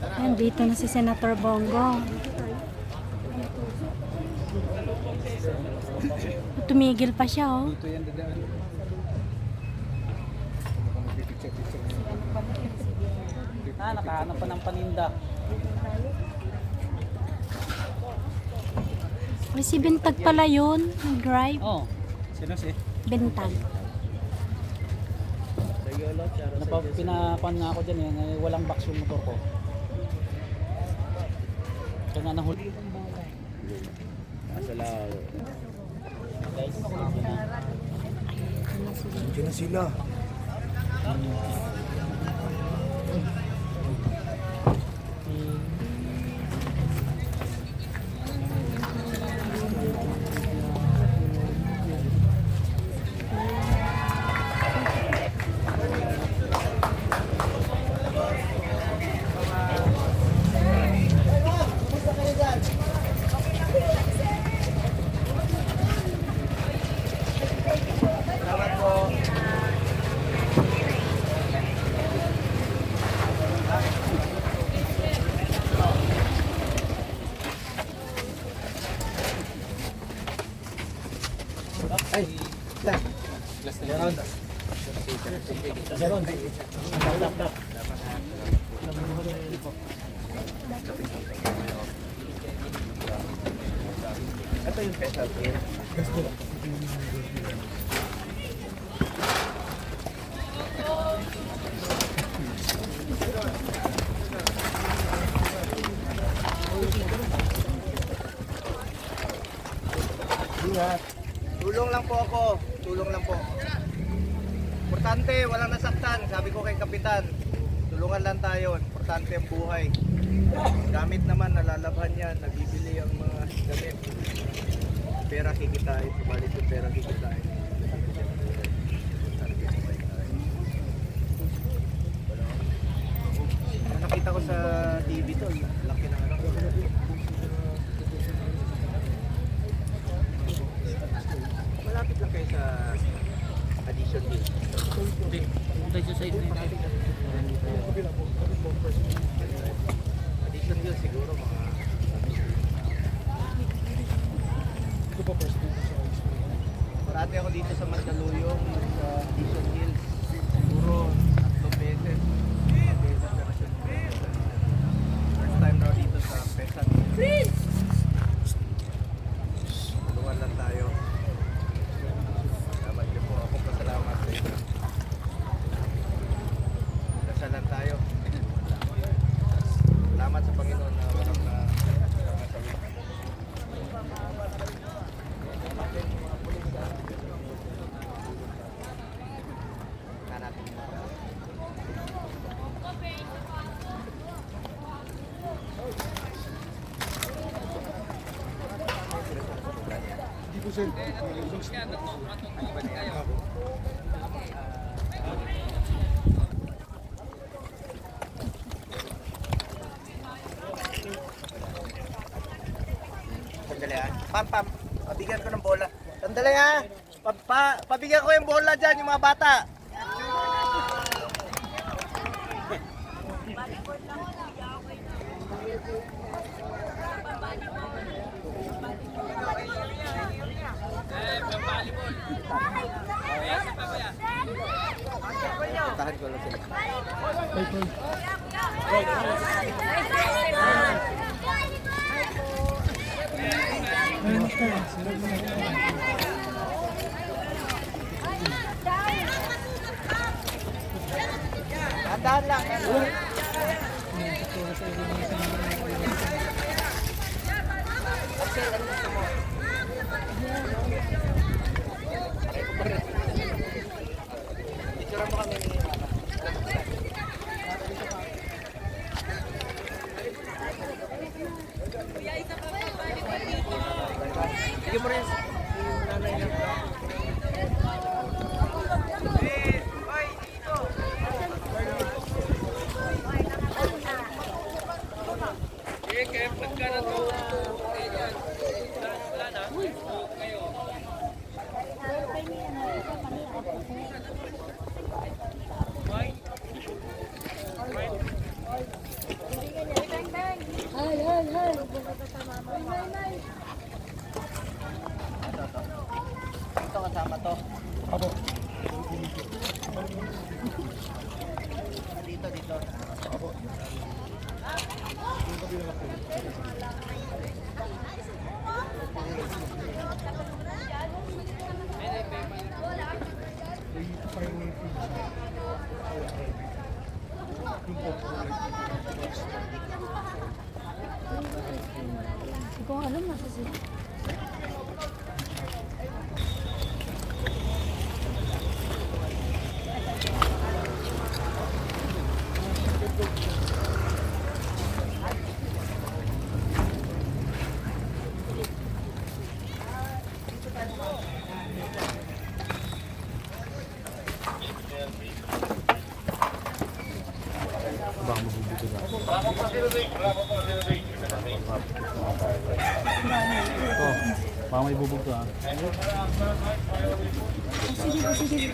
Ayan, dito na si Senator Bongo. Tumigil pa siya, oh. Dito yan dadaan. Nakahanap pa ng paninda. Ay, si Bintag pala yun. Nag-drive. Oh, Sino si? Bintag. Pinapan nga ako dyan eh. Walang box yung motor ko. Ito nga nahuli. Nasa lao. Guys, Diyan na sila. Ay, lang. Meron. Ito yung special here. Tulong lang po ako. Tulong lang po. Importante, walang nasaktan. Sabi ko kay Kapitan, tulungan lang tayo. Importante ang buhay. Gamit naman, nalalabhan yan. Nabibili ang mga gamit. Pera kikitain. Subalit yung pera kikitain. Nakita ko sa TV to. Laki ng ano. Malapit lang kayo sa Addition Hill. hindi. Punta sa side na yun. Addition Hill siguro mga... Parati ako dito sa Mandaluyong, sa Addition Hill. Siguro 3 beses. 5 beses na siya. First time raw dito sa Pesan. Tulungan lang tayo. Salamat din po. Ako pasalamat sa inyo. Dasalan tayo. Salamat sa Panginoon na walang na Sandali ha. Pam, pabigyan ko ng bola. Sandali ha. Pabigyan ko yung bola dyan, yung mga bata. Tahan ko lang sila. Andahan lang. Axel, ano gusto mo? Picture mo kami ni Mama. Sige mo rin yung nanay na. Ito kasama to. Opo. Dito, dito. Opo. Hindi ko alam nasa sila. Ito, baka may bubog to ah. Sige.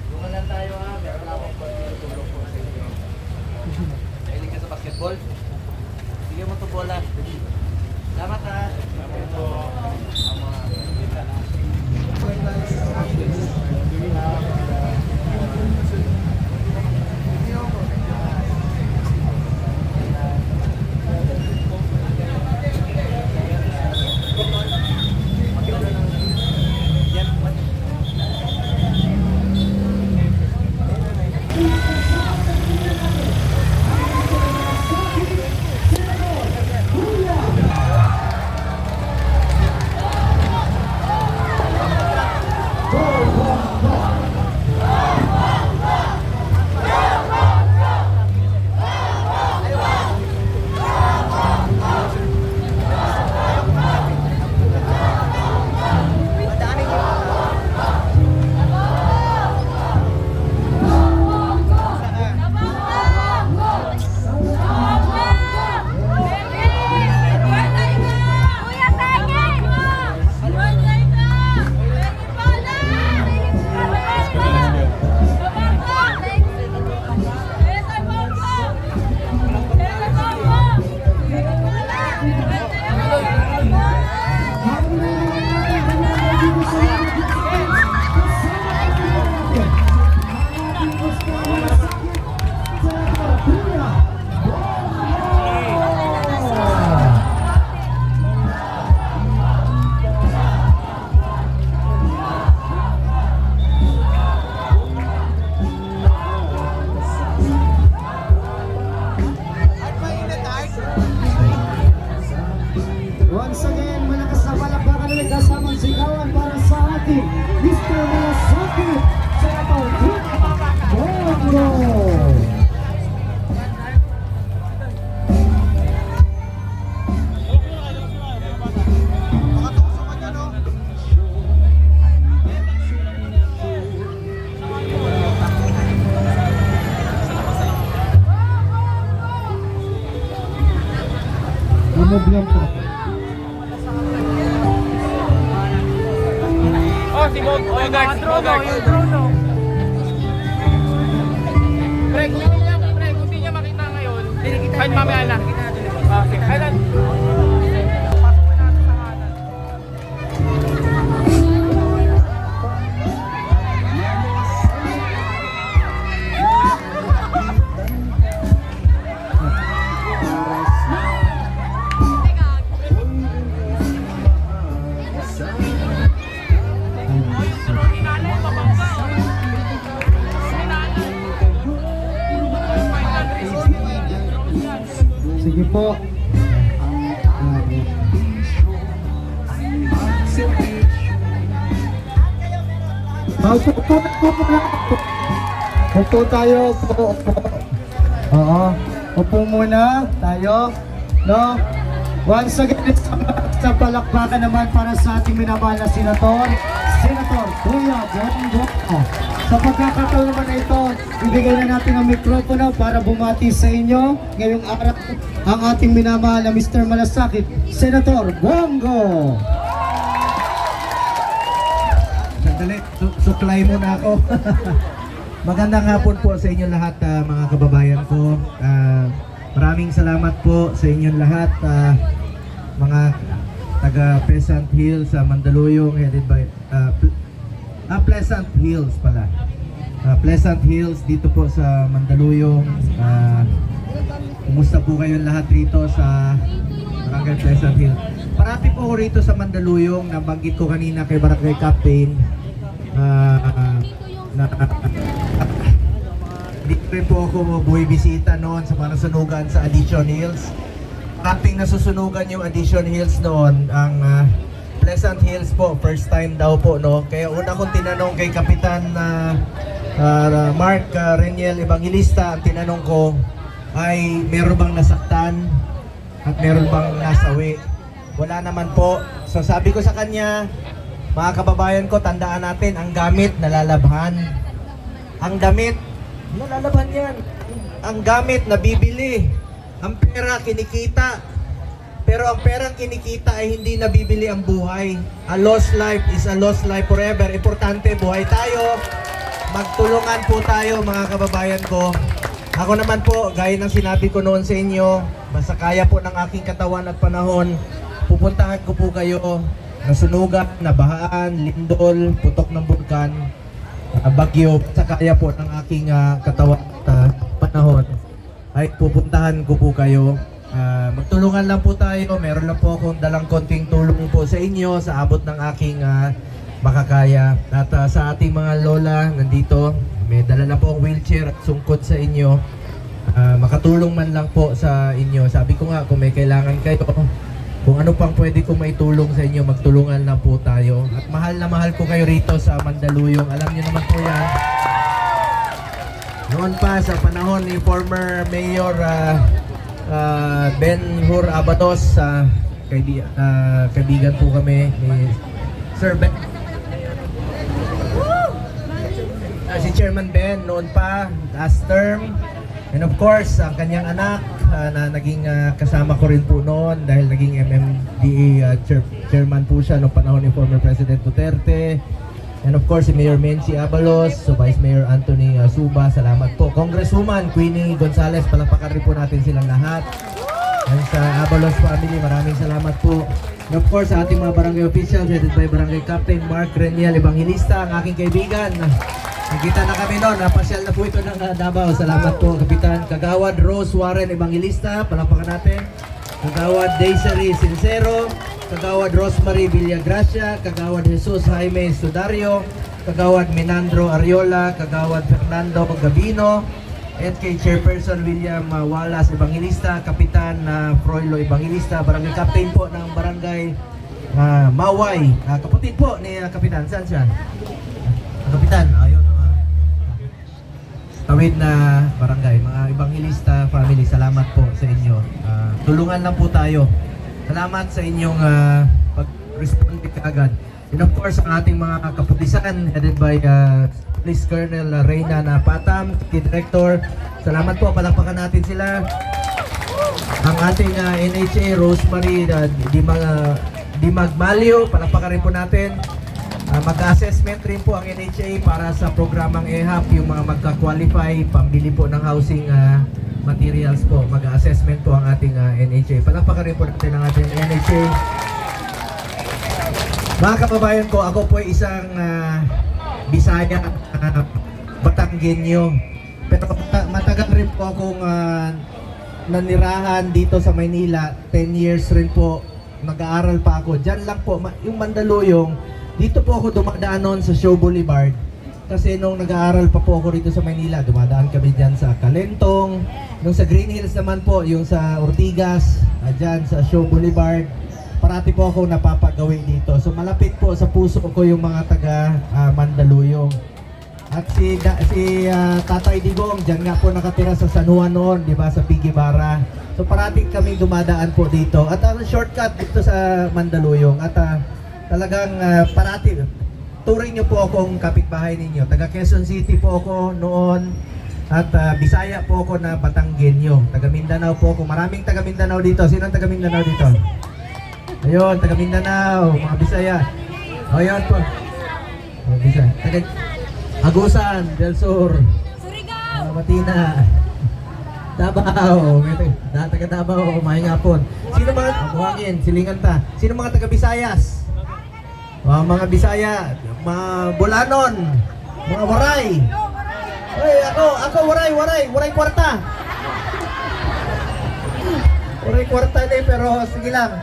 Tulungan lang tayo ha. Meron akong pagtulong po sa inyo. Mahilig ka sa basketball? Sige mo to bola. Salamat ha. Salamat po. Once again, malakas na palakpakan ulit kasamang sigawan para sa ating Mr. Malasakit sa Bongo! Lumog lang po. Oh, si Bob. Oh, guys. Yung drone, Greg, kung di niya makita ngayon, kahit mamaya na. Okay. Kailan? Sige po. Upo tayo. Upo. Oo. Upo muna tayo. No? Once again, Sa palakpakan naman para sa ating minamahal na Senator Kuya Bongo. Sa pagkakataon naman na ito, ibigay na natin ang mikropono para bumati sa inyo ngayong araw ang ating minamahal na Mr. Malasakit, Senator Bongo. Sandali, suklay muna ako. Magandang hapon po sa inyo lahat, mga kababayan ko. Maraming salamat po sa inyong lahat, mga taga Pleasant Hills, Mandaluyong, headed by Pleasant Hills pala. Pleasant Hills dito po sa Mandaluyong. Kumusta po kayong lahat rito sa Barangay Pleasant Hills? Parati po ako rito sa Mandaluyong. Nabanggit ko kanina kay Barangay Captain dito rin po ako buhay-bisita noon sa mga nasunugan sa Addition Hills. Ating nasusunugan yung Addition Hills noon, ang Pleasant Hills po, first time daw po, no? Kaya una kong tinanong kay Kapitan Mark Reniel Evangelista, ang tinanong ko ay meron bang nasaktan at meron bang nasawi? Wala naman po. So sabi ko sa kanya, mga kababayan ko, tandaan natin, ang gamit nalalabhan. Ang damit, nalalabhan yan. Ang gamit, nabibili. Ang pera, kinikita. Pero ang perang kinikita ay hindi nabibili ang buhay. A lost life is a lost life forever. Importante, buhay tayo. Magtulungan po tayo, mga kababayan ko. Ako naman po, gaya ng sinabi ko noon sa inyo, basta kaya po ng aking katawan at panahon, pupuntahan ko po kayo. Nasunugan, nabahaan, lindol, putok ng bulkan, bagyo, sa kaya po ng aking katawan at panahon, ay pupuntahan ko po kayo. Magtulungan lang po tayo. Meron lang po akong dalang konting tulong po sa inyo sa abot ng aking makakaya. At sa ating mga lola nandito, may dala na po ang wheelchair at sungkot sa inyo. Makatulong man lang po sa inyo. Sabi ko nga, kung may kailangan kayo, kung ano pang pwede kong maitulong sa inyo, magtulungan lang po tayo. At mahal na mahal ko kayo rito sa Mandaluyong. Alam niyo naman po yan. Noon pa sa panahon ni former Mayor Ben Hur Abados, kaibigan po kami ni Sir Ben. Si Chairman Ben noon pa, last term. And of course, ang kanyang anak na naging kasama ko rin po noon dahil naging MMDA chairman po siya noong panahon ni former President Duterte. And of course, si Mayor Menchi Abalos, so Vice Mayor Anthony Suba, salamat po. Congresswoman Queenie Gonzales, palakpakan rin po natin silang lahat. And sa Abalos family, maraming salamat po. And of course, sa ating mga barangay officials, headed by Barangay Captain Mark Reniel Evangelista, ang aking kaibigan. Nagkita na kami noon, napasyal na po ito ng Davao. Salamat po, Kapitan. Kagawad Rose Warren Evangelista, palakpakan natin. Kagawad Daisy Sincero, Kagawad Rosemary Villagracia, Kagawad Jesus Jaime Sudario, Kagawad Minandro Ariola, Kagawad Fernando Gabino, at kay Chairperson William Wallace Evangelista, Kapitan Froilo Evangelista, Barangay Captain po ng Barangay Maway. Kapatid po ni Kapitan, saan siya? Kapitan, ayun. Tawid na barangay, mga Evangelista family, salamat po sa inyo. Tulungan lang po tayo. Salamat sa inyong pag-respond agad. And of course, ang ating mga kaputisan, headed by Police Colonel Reyna Napatam, Director. Salamat po, palakpakan natin sila. Ang ating NHA, Rosemary Dimagmalio, palakpakan rin po natin. Mag-assessment rin po ang NHA para sa programang EHAP, yung mga magka-qualify, pambili po ng housing materials po. Mag-assessment po ang ating NHA. Palakpakan rin po natin ang ating NHA. Mga kababayan ko, ako po ay isang Bisaya, Batanggenyo. Pero matagal rin po akong nanirahan dito sa Maynila. 10 years rin po, mag-aaral pa ako. Diyan lang po, yung Mandaluyong. Dito po ako dumadaan noon sa Show Boulevard. Kasi nung nag-aaral pa po ako rito sa Maynila, dumadaan kami dyan sa Calentong. Nung sa Green Hills naman po, yung sa Ortigas, dyan sa Show Boulevard. Parati po ako napapagawi dito. So malapit po sa puso ko yung mga taga Mandaluyong. At si Tatay Digong, dyan nga po nakatira sa San Juan noon, di ba, sa Pigibara. So parating kami dumadaan po dito. At shortcut dito sa Mandaluyong. At talagang parating, turing niyo po akong kapitbahay ninyo. Taga Quezon City po ako noon. At Bisaya po ako na Batanggenyo. Taga Mindanao po ako. Maraming taga Mindanao dito. Sino ang taga Mindanao dito? Ayun, taga Mindanao, mga Bisaya. O, yun po. Mga Bisaya. Taga Agusan, Del Sur, Matina, Davao, taga Davao, Maayong Hapon. Sino mga, buhangin, silingan ta. Sino mga taga Bisayas? Mga Bisaya, mga Bulanon, mga Waray. Hey, ako Waray kwarta. Waray kwarta din, pero sige lang.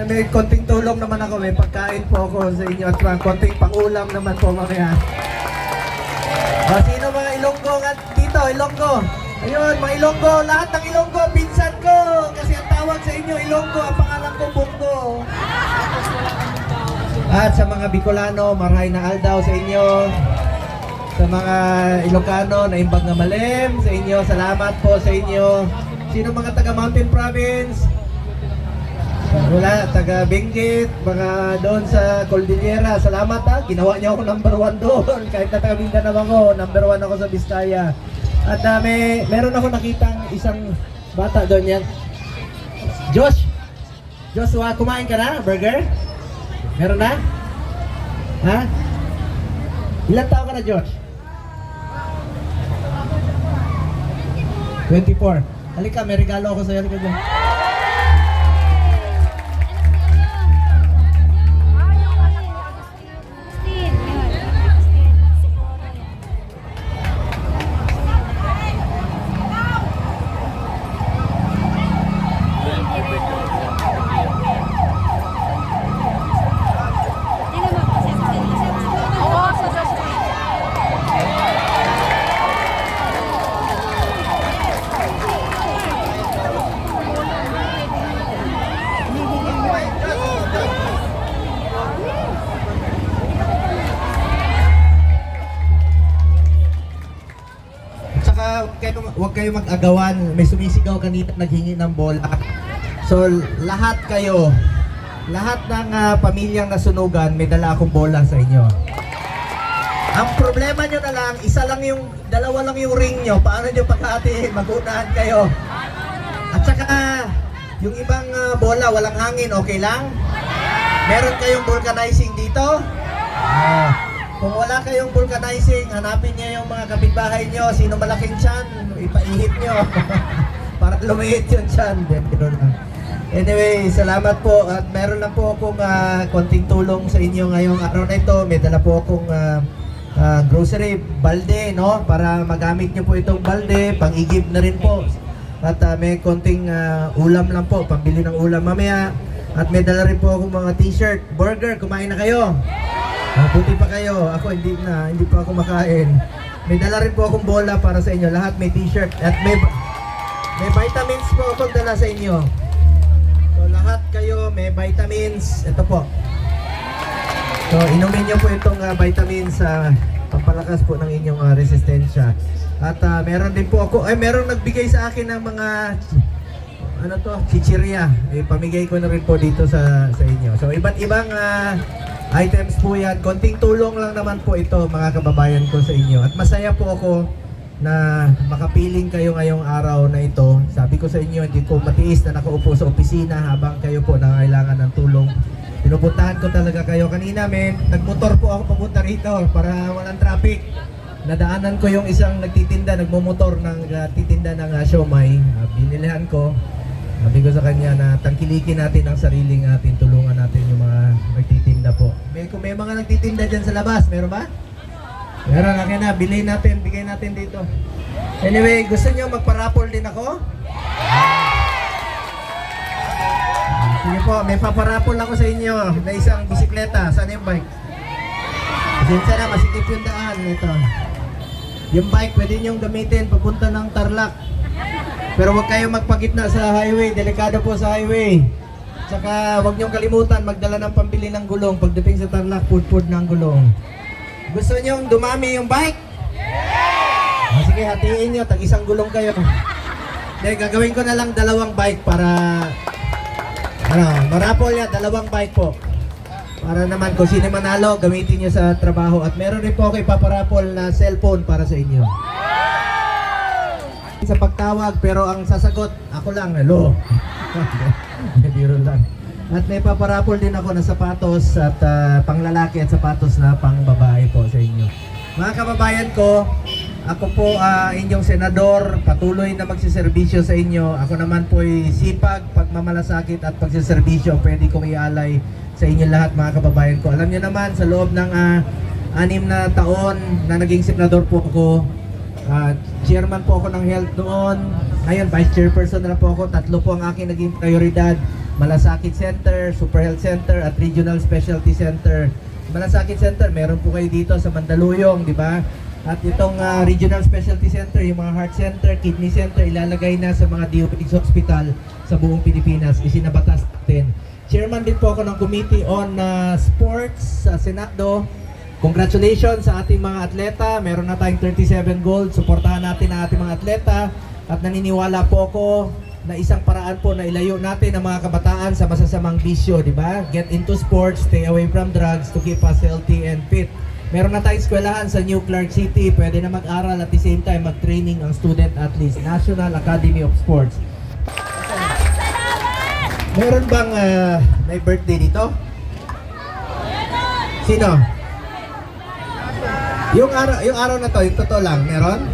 May konting tulong naman ako, may pagkain po ako sa inyo at konting pangulam naman po mamaya. Sino mga Ilonggo dito? Ilonggo. Ayun, mga Ilonggo. Lahat ng Ilonggo, pinsan ko. Kasi ang tawag sa inyo, Ilonggo. Ang pangalan ko, Bungo. At sa mga Bicolano, Maray na Aldaw sa inyo. Sa mga Ilocano, Naimbag na Malem sa inyo. Salamat po sa inyo. Sino mga taga Mountain Province? Wala, taga Benguet, mga doon sa Cordillera. Salamat ha, ginawa niyo ako number 1 doon. Kahit na taga Mindanao ako, number 1 ako sa Vizcaya. At meron ako nakitang isang bata doon yan. Joshua, kumain ka na? Burger? Meron na? Ha? Ilan taon ka na, Josh? 24. Halika, may regalo ako sa'yo. Halika dyan. Huwag kayo mag-agawan. May sumisigaw kanina naghingi ng bola. So lahat kayo, lahat ng pamilyang nasunugan, may dala akong bola sa inyo. Ang problema nyo na lang, dalawa lang yung ring nyo. Paano nyo paghatiin? Mag-unahan kayo. At saka yung ibang bola, walang hangin, okay lang? Meron kayong vulcanizing dito? Kung wala kayong vulcanizing, hanapin niyo yung mga kapitbahay niyo. Sino malaking tiyan, ipaihip niyo. Para lumiit yung tiyan. Anyway, salamat po. At meron lang po akong konting tulong sa inyo ngayong araw na ito. May dala po akong grocery, balde, no? Para magamit niyo po itong balde. Pang-igib na rin po. At may konting ulam lang po. Pambili ng ulam mamaya. At may dala rin po akong mga t-shirt. Burger, kumain na kayo? Buti pa kayo. Ako hindi pa ako makain. May dala rin po akong bola para sa inyo. Lahat may t-shirt. At may vitamins po akong dala sa inyo. So lahat kayo may vitamins. Ito po. So inumin nyo po itong vitamins sa pampalakas po ng inyong resistensya. At meron din po ako, meron nagbigay sa akin ng mga chichirya. Pamigay ko na rin po dito sa inyo. So iba't ibang items po yan. Konting tulong lang naman po ito, mga kababayan ko sa inyo. At masaya po ako na makapiling kayo ngayong araw na ito. Sabi ko sa inyo, hindi ko matiis na nakaupo sa opisina habang kayo po nangailangan ng tulong. Pinupuntahan ko talaga kayo. Kanina nagmotor po ako papunta rito para walang traffic. Nadaanan ko yung isang nagmumotor titinda ng siomay. Binilihan ko. Sabi ko sa kanya na tangkilikin natin ang sariling atin, tulungan natin yung mga nagtitinda po. Kung may mga nagtitinda dyan sa labas, meron ba? Meron, akin na, bilhin natin, bigay natin dito. Anyway, gusto nyo magparapol din ako? Sige po, may paparapol ako sa inyo na isang bisikleta. Saan yung bike? Pasensya na, masikip yung daan. Ito. Yung bike, pwede nyong gamitin papunta ng Tarlac. Pero huwag kayong magpagitna sa highway, delikado po sa highway. Saka huwag niyong kalimutan magdala ng pambili ng gulong. Pagdating sa Tarlac, pud ng gulong. Gusto nyo dumami yung bike? Ah, sige, hatiin nyo. Tag-isang gulong kayo. Hindi, gagawin ko na lang 2 bike para marapol yan. 2 bike po. Para naman kung sino manalo, gamitin nyo sa trabaho. At meron rin po ako ipaparapol na cellphone para sa inyo. Sa pagtawag, pero ang sasagot, ako lang, hello. Biro lang. At may paparapol din ako na sapatos at panglalaki at sapatos na pangbabae po sa inyo. Mga kababayan ko, ako po inyong senador, patuloy na magsiservisyo sa inyo. Ako naman po ay sipag, pagmamalasakit at pagsiservisyo. Pwede kong ialay sa inyo lahat mga kababayan ko. Alam niyo naman, sa loob ng 6 na taon na naging senador po ako, chairman po ako ng health noon. Ngayon, vice chairperson na po ako. 3 po ang aking naging prioridad. Malasakit Center, Super Health Center at Regional Specialty Center. Malasakit Center, meron po kayo dito sa Mandaluyong, di ba? At itong Regional Specialty Center, yung mga heart center, kidney center, ilalagay na sa mga DOH hospital sa buong Pilipinas. Isinabatas natin. Chairman din po ako ng Committee on Sports sa Senado. Congratulations sa ating mga atleta. Meron na tayong 37 gold. Suportahan natin ang ating mga atleta. At naniniwala po ako na isang paraan po na ilayo natin ang mga kabataan sa masasamang bisyo, di ba? Get into sports, stay away from drugs to keep us healthy and fit. Meron na tayong eskwelahan sa New Clark City. Pwede na mag-aral at the same time mag-training ang student athletes. National Academy of Sports. Meron bang may birthday dito? Sino? Yung araw na to, yung totoo lang, meron?